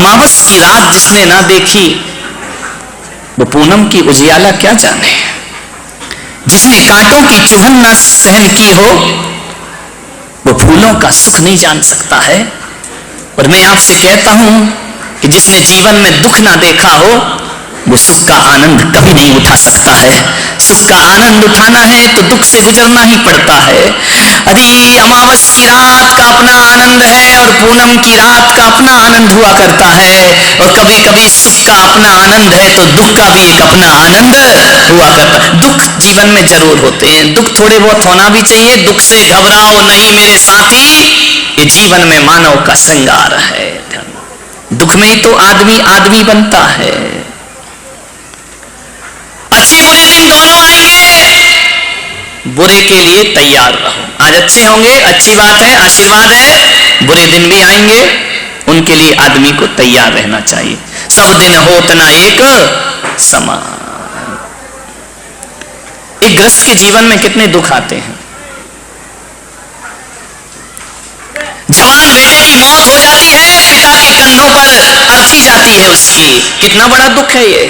अमावस की रात जिसने ना देखी वो पूनम की उजियाला क्या जाने। जिसने कांटों की चुभन ना सहन की हो वो फूलों का सुख नहीं जान सकता है। और मैं आपसे कहता हूं कि जिसने जीवन में दुख ना देखा हो वो सुख का आनंद कभी नहीं उठा सकता है। सुख का आनंद उठाना है तो दुख से गुजरना ही पड़ता है। अरे अमावस की रात का अपना आनंद है और पूनम की रात का अपना आनंद हुआ करता है। और कभी कभी सुख का अपना आनंद है तो दुख का भी एक अपना आनंद हुआ करता है। दुख जीवन में जरूर होते हैं, दुख थोड़े बहुत होना भी चाहिए। दुख से घबराओ नहीं मेरे साथी, ये जीवन में मानव का श्रृंगार है। दुख में ही तो आदमी आदमी बनता है। अच्छे बुरे दिन दोनों आएंगे, बुरे के लिए तैयार रहो। आज अच्छे होंगे, अच्छी बात है, आशीर्वाद है। बुरे दिन भी आएंगे, उनके लिए आदमी को तैयार रहना चाहिए। सब दिन होत ना एक समान। एक गृहस्थ के जीवन में कितने दुख आते हैं। जवान बेटे की मौत हो जाती है, पिता के कंधों पर अर्थी जाती है उसकी। कितना बड़ा दुख है ये।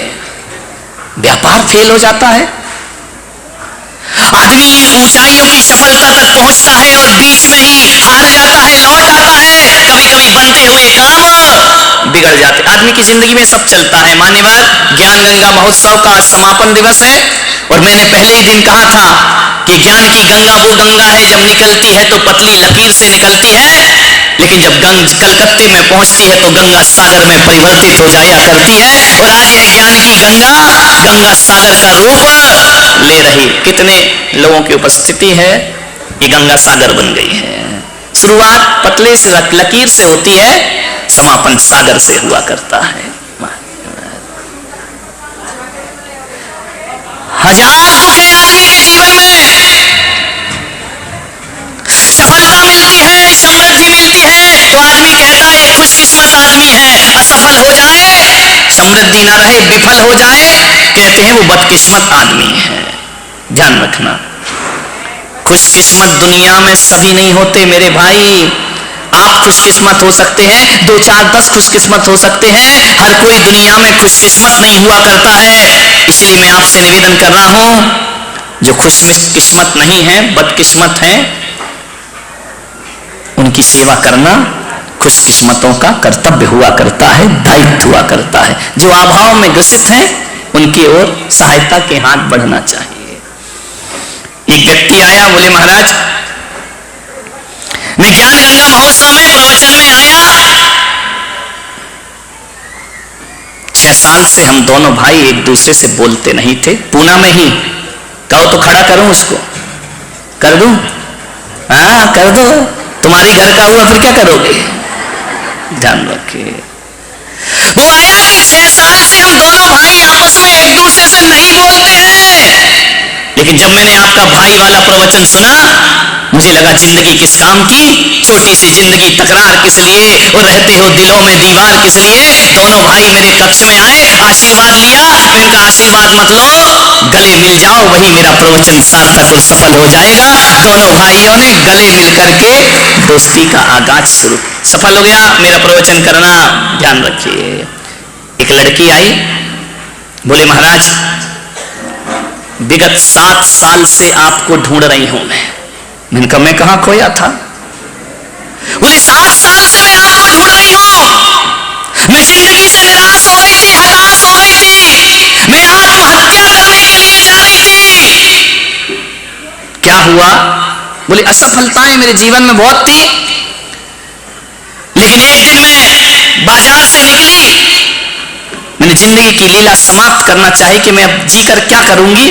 व्यापार फेल हो जाता है, आदमी ऊंचाइयों की सफलता तक पहुंचता है और बीच में ही हार जाता है, लौट आता है। कभी कभी बनते हुए काम बिगड़ जाते। आदमी की जिंदगी में सब चलता है। मान्यवर ज्ञान गंगा महोत्सव का समापन दिवस है और मैंने पहले ही दिन कहा था कि ज्ञान की गंगा वो गंगा है जब निकलती है तो पतली लकीर से निकलती है, लेकिन जब कलकत्ते में पहुंचती है तो गंगा सागर में परिवर्तित हो जाया करती है। और आज यह ज्ञान की गंगा गंगा सागर का रूप ले रही। कितने लोगों की उपस्थिति है कि गंगा सागर बन गई है। शुरुआत पतले से लकीर से होती है, समापन सागर से हुआ करता है। हजार दुख है आदमी के जीवन में, सफलता मिलती है, समृद्धि मिलती है तो आदमी कहता है खुशकिस्मत आदमी है। असफल हो जाए, समृद्धि ना रहे, विफल हो जाए, कहते हैं वो बदकिस्मत आदमी है। ध्यान रखना, खुशकिस्मत दुनिया में सभी नहीं होते मेरे भाई। आप खुशकिस्मत हो सकते हैं, 2 4 10 खुशकिस्मत हो सकते हैं। हर कोई दुनिया में खुशकिस्मत नहीं हुआ करता है। इसलिए मैं आपसे निवेदन कर रहा हूं जो खुशकिस्मत नहीं है, बदकिस्मत हैं, उनकी सेवा करना खुशकिस्मतों का कर्तव्य हुआ करता है, दायित्व हुआ करता है। जो अभाव में ग्रसित हैं उनकी ओर सहायता के हाथ बढ़ना चाहिए। एक व्यक्ति आया, बोले महाराज मैं ज्ञान गंगा महोत्सव में प्रवचन में आया। 6 साल से हम दोनों भाई एक दूसरे से बोलते नहीं थे। पूना में ही कहो तो खड़ा करूं उसको, कर दूं? हाँ कर दो, तुम्हारी घर का हुआ फिर क्या करोगे। ध्यान रखिए। वो आया कि 6 साल से हम दोनों भाई आपस में एक दूसरे से नहीं बोलते हैं, लेकिन जब मैंने आपका भाई वाला प्रवचन सुना मुझे लगा जिंदगी किस काम की, छोटी सी जिंदगी, तकरार किस लिए और रहते हो दिलों में दीवार किस लिए। दोनों भाई मेरे कक्ष में आए, आशीर्वाद लिया। मैं कहा आशीर्वाद मत लो, गले मिल जाओ, वही मेरा प्रवचन सार्थक और सफल हो जाएगा। दोनों भाइयों ने गले मिलकर के दोस्ती का आगाज शुरू, सफल हो गया मेरा प्रवचन करना। ध्यान रखिए। एक लड़की आई, बोले महाराज विगत 7 साल से आपको ढूंढ रही हूं मैंने कहा मैं कहां खोया था। बोले 7 साल से मैं आपको ढूंढ रही हूं। मैं जिंदगी से निराश हो गई थी, हताश हो गई थी, मैं आत्महत्या करने के लिए जा रही थी। क्या हुआ? बोले असफलताएं मेरे जीवन में बहुत थी, लेकिन एक दिन मैं बाजार से निकली, मैंने जिंदगी की लीला समाप्त करना चाही कि मैं अब जीकर क्या करूंगी।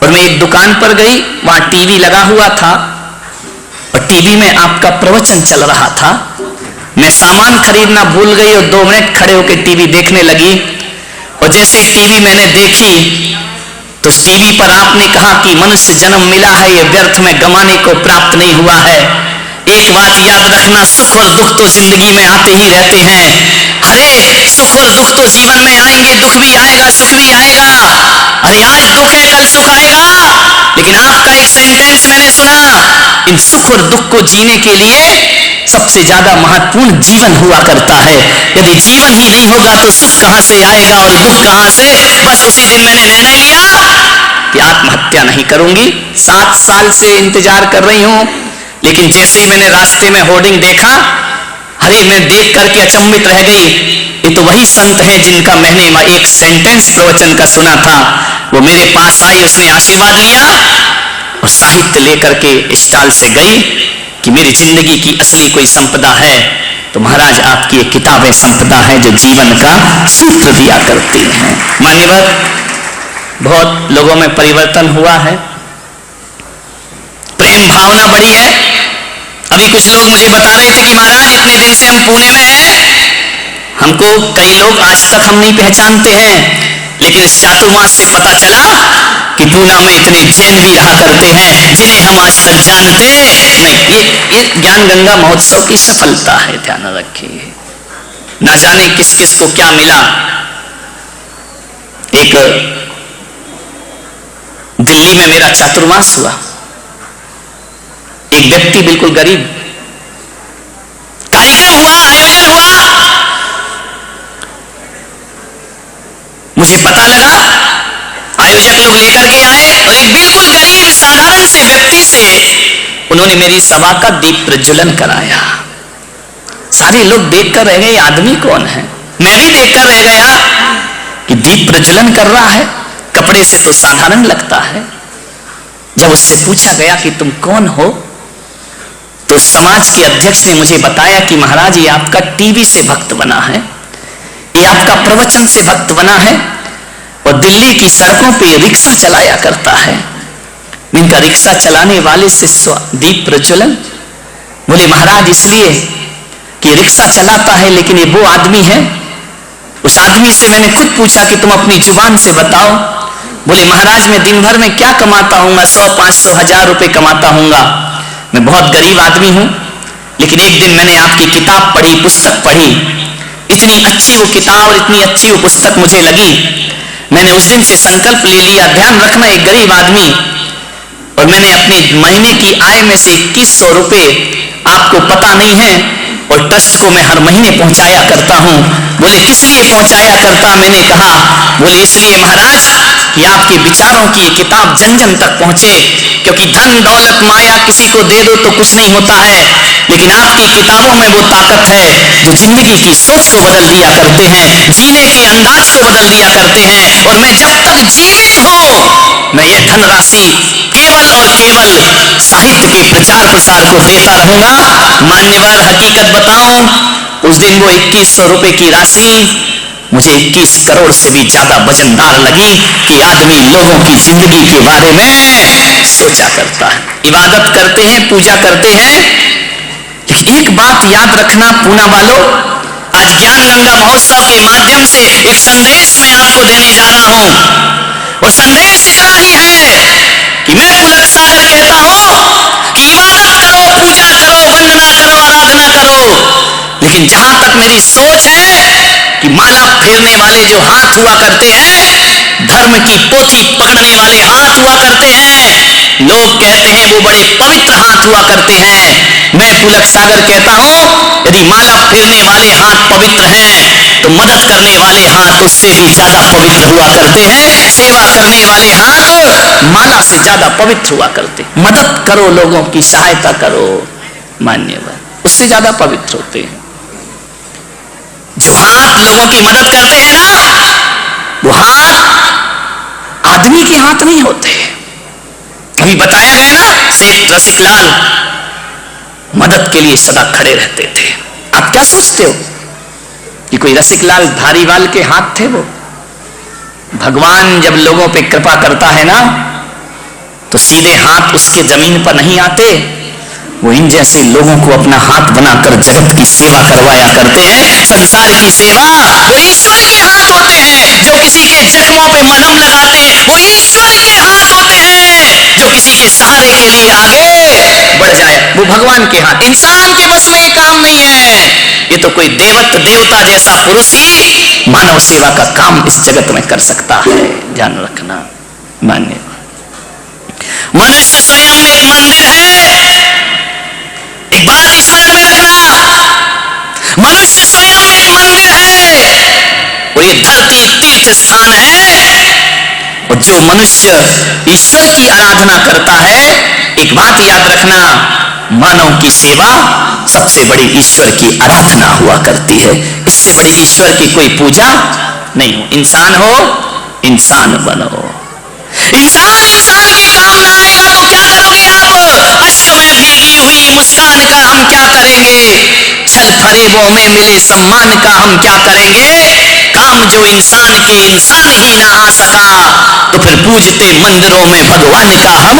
और मैं एक दुकान पर गई, वहां टीवी लगा हुआ था और टीवी में आपका प्रवचन चल रहा था। मैं सामान खरीदना भूल गई और 2 मिनट खड़े होकर टीवी देखने लगी। और जैसे टीवी मैंने देखी तो उस टीवी पर आपने कहा कि मनुष्य जन्म मिला है, यह व्यर्थ में गंवाने को प्राप्त नहीं हुआ है। एक बात याद रखना, सुख और दुख तो जिंदगी में आते ही रहते हैं। अरे सुख और दुख तो जीवन में आएंगे, दुख भी आएगा, सुख भी आएगा। अरे आज दुख है कल सुख आएगा। लेकिन आपका एक सेंटेंस मैंने सुना, इन सुख और दुख को जीने के लिए सबसे ज्यादा महत्वपूर्ण जीवन हुआ करता है। यदि जीवन ही नहीं होगा तो सुख कहां से आएगा और दुख कहां से। बस उसी दिन मैंने निर्णय लिया कि आत्महत्या नहीं करूंगी। 7 साल से इंतजार कर रही हूं, लेकिन जैसे ही मैंने रास्ते में होर्डिंग देखा, अरे मैं देख करके अचंभित रह गई। ये तो वही संत है जिनका मैंने एक सेंटेंस प्रवचन का सुना था। वो मेरे पास आई, उसने आशीर्वाद लिया और साहित्य लेकर के स्टॉल से गई कि मेरी जिंदगी की असली कोई संपदा है तो महाराज आपकी ये किताबें संपदा है जो जीवन का सूत्र दिया करती हैं। मान्यवर, बहुत लोगों में परिवर्तन हुआ है, प्रेम भावना बढ़ी है। अभी कुछ लोग मुझे बता रहे थे कि महाराज इतने दिन से हम पुणे में हैं, हमको कई लोग आज तक हम नहीं पहचानते हैं, लेकिन इस चातुर्मास से पता चला कि पूना में इतने जैन भी रहा करते हैं जिन्हें हम आज तक जानते नहीं। ये ज्ञान गंगा महोत्सव की सफलता है, ध्यान रखिए। ना जाने किस किस को क्या मिला। एक दिल्ली में मेरा चातुर्मास हुआ, एक व्यक्ति बिल्कुल गरीब, कार्यक्रम हुआ, आयोजन हुआ, मुझे पता लगा, आयोजक लोग लेकर के आए और एक बिल्कुल गरीब साधारण से व्यक्ति से उन्होंने मेरी सभा का दीप प्रज्वलन कराया। सारे लोग देखकर रह गए, आदमी कौन है। मैं भी देखकर रह गया कि दीप प्रज्वलन कर रहा है, कपड़े से तो साधारण लगता है। जब उससे पूछा गया कि तुम कौन हो, तो समाज के अध्यक्ष ने मुझे बताया कि महाराज ये आपका टीवी से भक्त बना है, ये आपका प्रवचन से भक्त बना है और दिल्ली की सड़कों पे रिक्शा चलाया करता है। इनका रिक्शा चलाने वाले से दीप प्रज्वलन। बोले महाराज इसलिए कि रिक्शा चलाता है, लेकिन ये वो आदमी है। उस आदमी से मैंने खुद पूछा कि तुम अपनी जुबान से बताओ। बोले महाराज मैं दिन भर में क्या कमाता हूँगा, 100, 500, 1000 रुपए कमाता हूँगा। मैं बहुत गरीब आदमी हूँ, लेकिन एक दिन मैंने आपकी किताब पढ़ी, पुस्तक पढ़ी। इतनी अच्छी वो किताब और इतनी अच्छी वो पुस्तक मुझे लगी, मैंने उस दिन से संकल्प ले लिया, ध्यान रखना एक गरीब आदमी, और मैंने अपनी महीने की आय में से 2100 रुपए, आपको पता नहीं है, और ट्रस्ट को मैं हर महीने पहुंचाया करता हूं। बोले किस लिए पहुंचाया करता, मैंने कहा बोले इसलिए महाराज कि आपके विचारों की किताब जन जन तक पहुंचे, क्योंकि धन दौलत माया किसी को दे दो तो कुछ नहीं होता है, लेकिन आपकी किताबों में वो ताकत है जो जिंदगी की सोच को बदल दिया करते हैं, जीने के अंदाज को बदल दिया करते हैं। और मैं जब तक जीवित हूं मैं ये धनराशि केवल और केवल साहित्य के प्रचार प्रसार को देता रहूंगा। मान्यवर हकीकत बताऊं, उस दिन वो 2100 रुपए की राशि मुझे 21 करोड़ से भी ज्यादा वजनदार लगी कि आदमी लोगों की जिंदगी के बारे में सोचा करता है। इबादत करते हैं, पूजा करते हैं, लेकिन एक बात याद रखना पूना वालों, आज ज्ञान गंगा महोत्सव के माध्यम से एक संदेश मैं आपको देने जा रहा हूं। वो संदेश इतना ही है कि मैं पुलक सागर कहता हूं कि इबादत करो, पूजा करो, वंदना करो, आराधना करो, लेकिन जहां तक मेरी सोच है कि माला फेरने वाले जो हाथ हुआ करते हैं, धर्म की पोथी पकड़ने वाले हाथ हुआ करते हैं, लोग कहते हैं वो बड़े पवित्र हाथ हुआ करते हैं। मैं पुलक सागर कहता हूं यदि माला फेरने वाले हाथ पवित्र हैं तो मदद करने वाले हाथ उससे भी ज्यादा पवित्र हुआ करते हैं। सेवा करने वाले हाथ माला से ज्यादा पवित्र हुआ करते। मदद करो, लोगों की सहायता करो, मान्यवर, उससे ज्यादा पवित्र होते हैं। जो हाथ लोगों की मदद करते हैं ना, वो हाथ आदमी के हाथ नहीं होते। अभी बताया गया ना, सेठ रसिकलाल मदद के लिए सदा खड़े रहते थे। आप क्या सोचते हो कि कोई रसिकलाल धारीवाल के हाथ थे? वो भगवान जब लोगों पे कृपा करता है ना, तो सीधे हाथ उसके जमीन पर नहीं आते, वो इन जैसे लोगों को अपना हाथ बनाकर जगत की सेवा करवाया करते हैं। संसार की सेवा वो ईश्वर के हाथ होते हैं। जो किसी के जख्मों पे मलहम लगाते वो ईश्वर के हाथ होते हैं। जो किसी के सहारे के लिए आगे बढ़ जाए वो भगवान के हाथ। इंसान के बस में काम नहीं है। ये तो कोई देवता जैसा पुरुष ही मानव सेवा का काम इस जगत में कर सकता है, ध्यान रखना। मान्य मनुष्य स्वयं एक मंदिर है। एक बात स्मरण में रखना, मनुष्य स्वयं एक मंदिर है और ये धरती तीर्थ स्थान है। और जो मनुष्य ईश्वर की आराधना करता है, एक बात याद रखना, मानव की सेवा सबसे बड़ी ईश्वर की आराधना हुआ करती है। इससे बड़ी ईश्वर की कोई पूजा नहीं हो। इंसान हो, इंसान बनो। इंसान इंसान की काम में आएगा तो क्या करोगे आप? अश्क में भीगी हुई मुस्कान का हम क्या करेंगे? छल फरेबों में मिले सम्मान का हम क्या करेंगे? काम जो इंसान के इंसान ही ना आ सका, तो फिर पूजते मंदिरों में भगवान का हम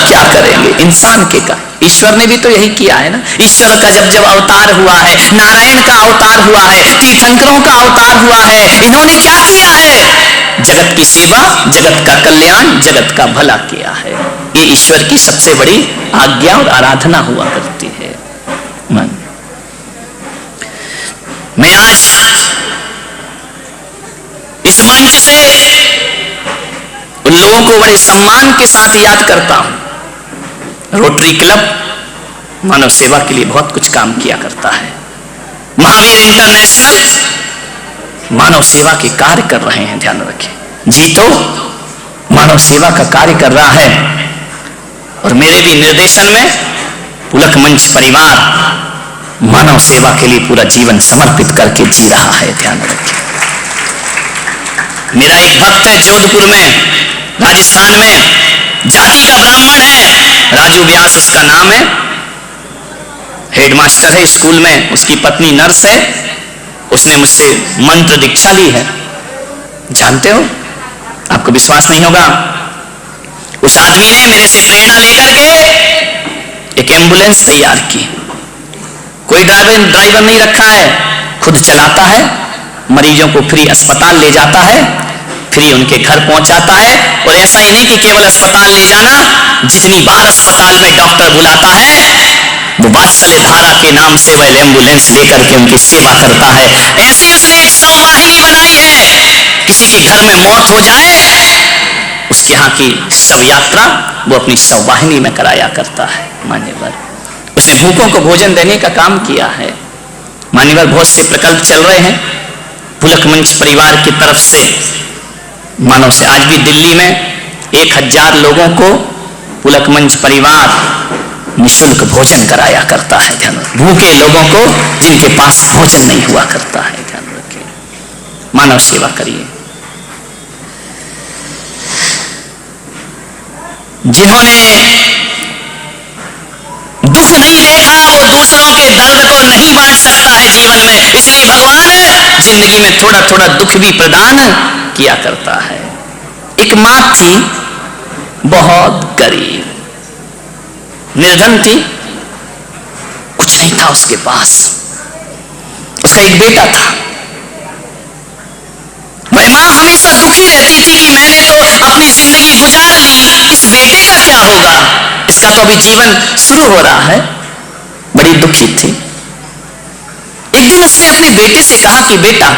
क्या करेंगे? इंसान के का ईश्वर ने भी तो यही किया है ना। ईश्वर का जब जब अवतार हुआ है, नारायण का अवतार हुआ है, तीर्थंकरों का अवतार हुआ है, इन्होंने क्या किया है? जगत की सेवा, जगत का कल्याण, जगत का भला किया है। ये ईश्वर की सबसे बड़ी आज्ञा और आराधना हुआ करती है। मैं आज इस मंच से उन लोगों को बड़े सम्मान के साथ याद करता हूं। रोटरी क्लब मानव सेवा के लिए बहुत कुछ काम किया करता है। महावीर इंटरनेशनल मानव सेवा के कार्य कर रहे हैं, ध्यान रखें। जी तो मानव सेवा का कार्य कर रहा है और मेरे भी निर्देशन में पुलक मंच परिवार मानव सेवा के लिए पूरा जीवन समर्पित करके जी रहा है, ध्यान रखें। मेरा एक भक्त है जोधपुर में, राजस्थान में, जाति का ब्राह्मण है, राजू व्यास उसका नाम है, हेडमास्टर है स्कूल में, उसकी पत्नी नर्स है। उसने मुझसे मंत्र दीक्षा ली है, जानते हो, आपको विश्वास नहीं होगा। उस आदमी ने मेरे से प्रेरणा लेकर के एक एम्बुलेंस तैयार की। कोई ड्राइवर नहीं रखा है, खुद चलाता है, मरीजों को फ्री अस्पताल ले जाता है, फ्री उनके घर पहुंचाता है। और ऐसा ही नहीं कि केवल अस्पताल ले जाना, जितनी बार अस्पताल में डॉक्टर बुलाता है, वो वात्सल्य धारा के नाम से वह एम्बुलेंस लेकर के उनकी सेवा करता है। ऐसी उसने एक शववाहिनी बनाई है, किसी के घर में मौत हो जाए, उसके यहाँ की शव यात्रा वो अपनी शववाहिनी में कराया करता है। मान्यवर उसने भूखों को भोजन देने का काम किया है। मान्यवर बहुत से प्रकल्प चल रहे हैं पुलक मंच परिवार की तरफ से मानव से। आज भी दिल्ली में 1000 लोगों को पुलक मंच परिवार निःशुल्क भोजन कराया करता है। ध्यान रखें, भूखे लोगों को जिनके पास भोजन नहीं हुआ करता है, ध्यान रखें। मानव सेवा करिए। जिन्होंने दुख नहीं देखा वो दूसरों के दर्द को नहीं बांट सकता है जीवन में, इसलिए भगवान जिंदगी में थोड़ा थोड़ा दुख भी प्रदान किया करता है। एक मां थी बहुत गरीब, निर्धन थी, कुछ नहीं था उसके पास। उसका एक बेटा था। वह मां हमेशा दुखी रहती थी कि मैंने तो अपनी जिंदगी गुजार ली, इस बेटे का क्या होगा? इसका तो अभी जीवन शुरू हो रहा है। बड़ी दुखी थी। एक दिन उसने अपने बेटे से कहा कि बेटा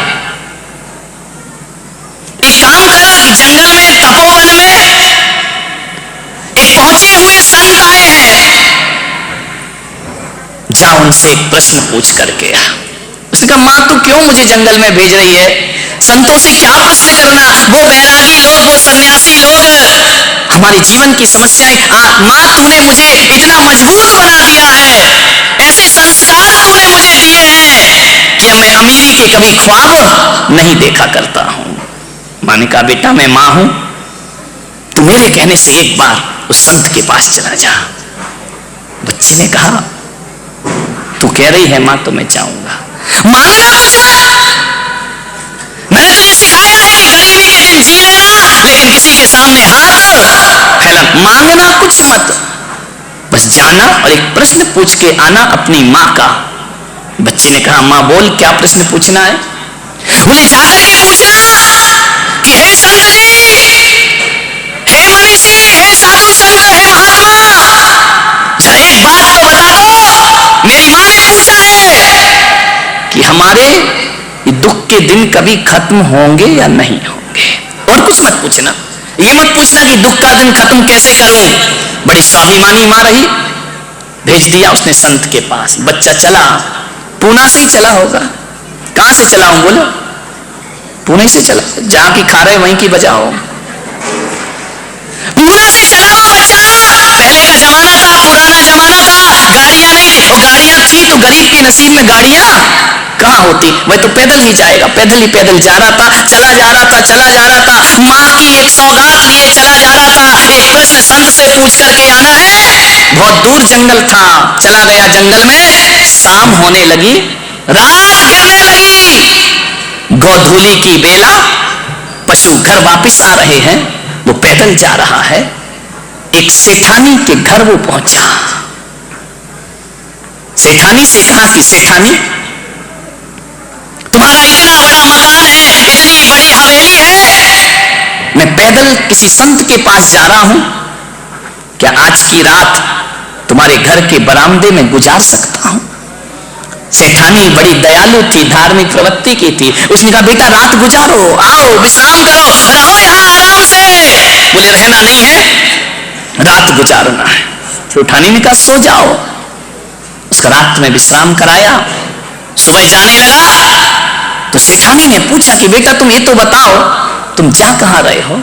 एक काम कर, जंगल में तपोवन में एक पहुंचे हुए संत आए हैं, जा उनसे एक प्रश्न पूछ करके आ। उसने कहा मां तू क्यों मुझे जंगल में भेज रही है? संतों से क्या प्रश्न करना? वो बैरागी लोग, वो सन्यासी लोग हमारे जीवन की समस्याएं। मां तूने मुझे इतना मजबूत बना दिया है, ऐसे संस्कार तूने मुझे दिए हैं कि मैं अमीरी के कभी ख्वाब नहीं देखा करता हूं। मां ने कहा बेटा मैं मां हूं, तू मेरे कहने से एक बार उस संत के पास चला जा। बच्चे ने कहा तू कह रही है मां तो मैं जाऊंगा। मांगना कुछ मत, मैंने तुझे सिखाया है कि गरीबी के दिन जी लेना, लेकिन किसी के सामने हाथ फैला। मांगना कुछ मत, बस जाना और एक प्रश्न पूछ के आना अपनी मां का। बच्चे ने कहा मां बोल क्या प्रश्न पूछना है? बोले जाकर के पूछना कि हे संत जी, हे मनीषी, हे साधु संत, हे महात्मा, जरा एक बात तो बता दो। मेरी मां ने पूछा है कि हमारे दुख के दिन कभी खत्म होंगे या नहीं होंगे, और कुछ मत पूछना। ये मत पूछना कि दुख का दिन खत्म कैसे करूं। बड़ी स्वाभिमानी मां रही, भेज दिया उसने संत के पास। बच्चा चला, पूना से ही चला होगा। कहां से चला हूं बोलो? पुणे से चला। जहां की खा रहे वहीं की बजाओ। पूना से चला वो बच्चा। पहले का जमाना था, पुराना जमाना था, गाड़ियां नहीं थी। और गाड़ियां थी तो गरीब के नसीब में गाड़ियां कहां होती, वह तो पैदल ही जाएगा। पैदल जा रहा था, चला जा रहा था। मां की एक सौगात लिए चला जा रहा था। एक प्रश्न संत से पूछ करके आना है। बहुत दूर जंगल था, चला गया जंगल में। शाम होने लगी, रात गिरने लगी। गोधूली की बेला, पशु घर वापिस आ रहे हैं। वो पैदल जा रहा है। एक सेठानी के घर वो पहुंचा। सेठानी से कहा कि सेठानी, तुम्हारा इतना बड़ा मकान है, इतनी बड़ी हवेली है, मैं पैदल किसी संत के पास जा रहा हूं, क्या आज की रात तुम्हारे घर के बरामदे में गुजार सकता हूं? सेठानी बड़ी दयालु थी, धार्मिक प्रवृत्ति की थी। उसने कहा बेटा रात गुजारो, आओ विश्राम करो, रहो यहां आराम से। बोले रहना नहीं है, रात गुजारना है। सेठानी ने कहा सो जाओ। उसका रात में विश्राम कराया। सुबह जाने लगा तो सेठानी ने पूछा कि बेटा तुम ये तो बताओ, तुम जा कहां रहे हो?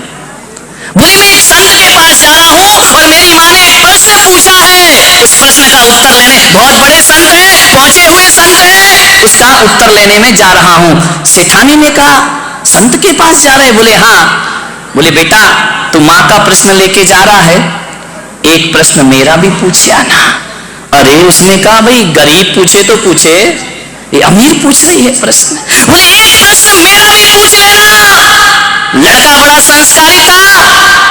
बोले मैं एक संत के पास जा रहा हूं और मेरी मां ने एक प्रश्न पूछा है, उस प्रश्न का उत्तर लेने। बहुत बड़े संत हैं, पहुंचे हुए संत हैं, उसका उत्तर लेने में जा रहा हूं। सेठानी ने कहा संत के पास जा रहे? बोले हाँ। बोले बेटा तू मां का प्रश्न लेके जा रहा है, एक प्रश्न मेरा भी पूछ आना। अरे उसने कहा भाई गरीब पूछे तो पूछे, ये अमीर पूछ रही है प्रश्न। बोले एक प्रश्न मेरा भी पूछ लेना। लड़का बड़ा संस्कारी था,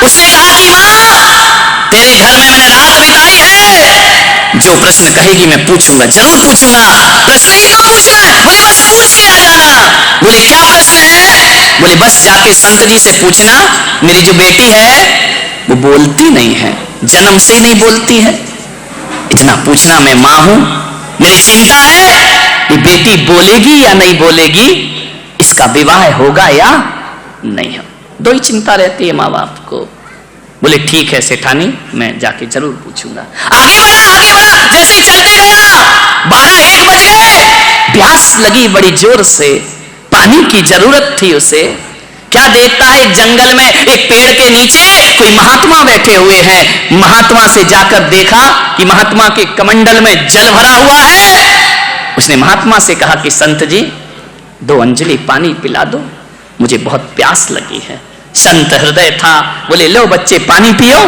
उसने कहा कि मां तेरे घर में मैंने रात बिताई है, जो प्रश्न कहेगी मैं पूछूंगा, जरूर पूछूंगा। प्रश्न ही तो पूछना है। बोले बस पूछ के आ जाना। बोले क्या प्रश्न है? बोले बस जाके संत जी से पूछना, मेरी जो बेटी है वो बोलती नहीं है, जन्म से ही नहीं बोलती है, इतना पूछना। मैं मां हूं, मेरी चिंता है कि बेटी बोलेगी या नहीं बोलेगी, इसका विवाह होगा या नहीं हो। दो ही चिंता रहती है माँ बाप को। बोले ठीक है सेठानी, मैं जाके जरूर पूछूंगा। आगे बढ़ा, जैसे ही चलते गया 12-1 बज गए। प्यास लगी बड़ी जोर से, पानी की जरूरत थी उसे। क्या देखता है जंगल में एक पेड़ के नीचे कोई महात्मा बैठे हुए हैं। महात्मा से जाकर देखा कि महात्मा के कमंडल में जल भरा हुआ है। उसने महात्मा से कहा कि संत जी 2 अंजलि पानी पिला दो, मुझे बहुत प्यास लगी है। संत हृदय था, बोले लो बच्चे पानी पियो,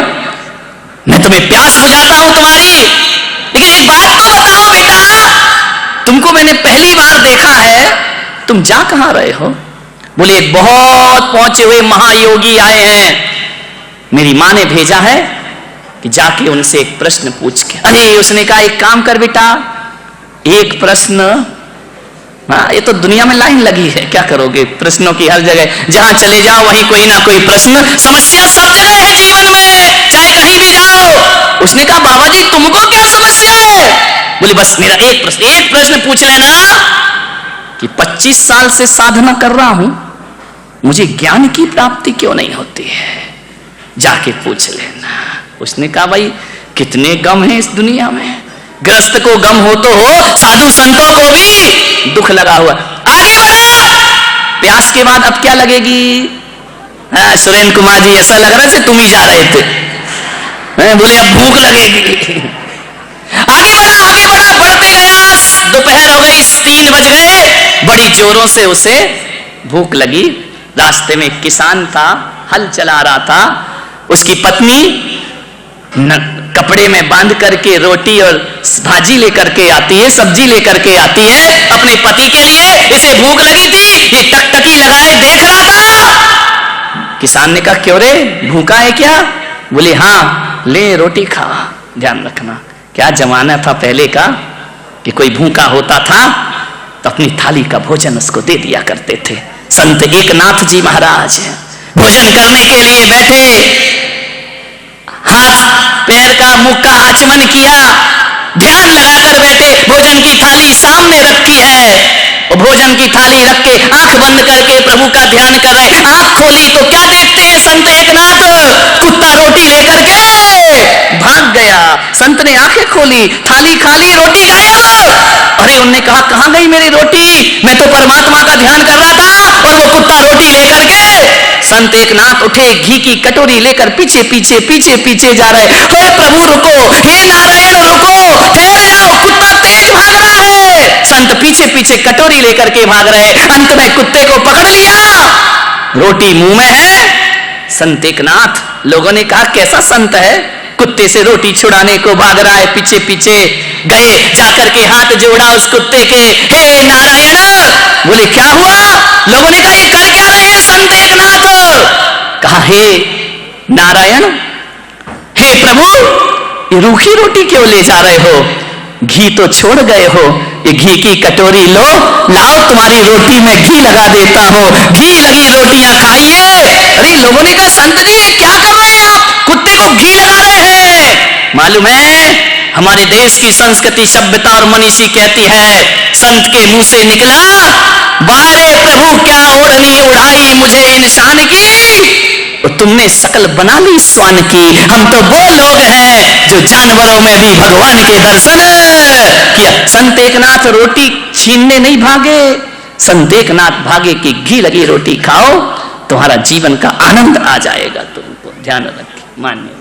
मैं तुम्हें प्यास बुझाता हूं तुम्हारी। लेकिन एक बात तो बताओ बेटा, तुमको मैंने पहली बार देखा है, तुम जा कहां रहे हो? बोले बहुत पहुंचे हुए महायोगी आए हैं, मेरी मां ने भेजा है कि जाके उनसे एक प्रश्न पूछ के। अरे उसने कहा एक काम कर बेटा, एक प्रश्न, हाँ ये तो दुनिया में लाइन लगी है, क्या करोगे प्रश्नों की हर जगह, जहां चले जाओ वहीं कोई ना कोई प्रश्न। समस्या सब जगह है जीवन में, चाहे कहीं भी जाओ। उसने कहा बाबा जी तुमको क्या समस्या है? बोले बस मेरा एक प्रश्न पूछ लेना कि 25 साल से साधना कर रहा हूं, मुझे ज्ञान की प्राप्ति क्यों नहीं होती है, जाके पूछ लेना। उसने कहा भाई कितने गम है इस दुनिया में, ग्रस्त को गम हो तो हो, साधु संतों को भी दुख लगा हुआ। आगे बढ़ा, प्यास के बाद अब क्या लगेगी? सुरेंद्र कुमार जी ऐसा लग रहा है तुम ही जा रहे थे। बोले अब भूख लगेगी। आगे बढ़ा, बढ़ते गया। दोपहर हो गई, 3 बज गए। बड़ी जोरों से उसे भूख लगी। रास्ते में किसान था, हल चला रहा था। उसकी पत्नी कपड़े में बांध करके रोटी और भाजी लेकर के आती है, सब्जी लेकर के आती है अपने पति के लिए। इसे भूख लगी थी, ये टकटकी लगाए देख रहा था। किसान ने कहा क्यों रे, भूखा है क्या? बोले हाँ, ले रोटी खा। ध्यान रखना क्या जमाना था पहले का कि कोई भूखा होता था तो अपनी थाली का भोजन उसको दे दिया करते थे। संत एकनाथ जी महाराज भोजन करने के लिए बैठे, हाथ पैर का मुख का आचमन किया, ध्यान लगाकर बैठे। भोजन की थाली सामने रखी है, और भोजन की थाली रख के आंख बंद करके प्रभु का ध्यान कर रहे। आंख खोली तो क्या देखते हैं संत एकनाथ? गया। संत ने आंखें खोली, थाली खाली, रोटी गायब। अरे उनने कहा कहां गई मेरी रोटी? मैं तो परमात्मा का ध्यान कर रहा था और वो कुत्ता रोटी लेकर के। संत एकनाथ उठे, घी की कटोरी लेकर पीछे पीछे पीछे पीछे जा रहे। हे प्रभु रुको, हे नारायण रुको, ठहर जाओ, कुत्ता तेज भाग रहा है। संत पीछे पीछे कटोरी लेकर के भाग रहे, अंत में कुत्ते को पकड़ लिया, रोटी मुंह में है। संत एकनाथ, लोगों ने कहा कैसा संत है, कुत्ते से रोटी छुड़ाने को भाग रहा है। पीछे पीछे गए, जाकर के हाथ जोड़ा उस कुत्ते के, हे नारायण। बोले क्या हुआ? लोगों ने कहा ये कर क्या रहे हैं संत एकनाथ? कहा हे नारायण, हे प्रभु, ये रूखी रोटी क्यों ले जा रहे हो? घी तो छोड़ गए हो, ये घी की कटोरी लो, लाओ तुम्हारी रोटी में घी लगा देता हूं, घी लगी रोटियां खाइए। अरे लोगों ने कहा संत जी क्या कर रहे हैं आप, कुत्ते को घी लगा रहे हैं? मालूम है हमारे देश की संस्कृति, सभ्यता और मनीषी कहती है, संत के मुंह से निकला, बारे प्रभु क्या ओढ़नी उड़ाई मुझे इंसान की, तुमने शकल बना ली स्वान की। हम तो वो लोग हैं जो जानवरों में भी भगवान के दर्शन किया। संत एकनाथ रोटी छीनने नहीं भागे, संत एकनाथ भागे कि घी लगी रोटी खाओ, तुम्हारा जीवन का आनंद आ जाएगा। तुमको ध्यान रखिए। मान्य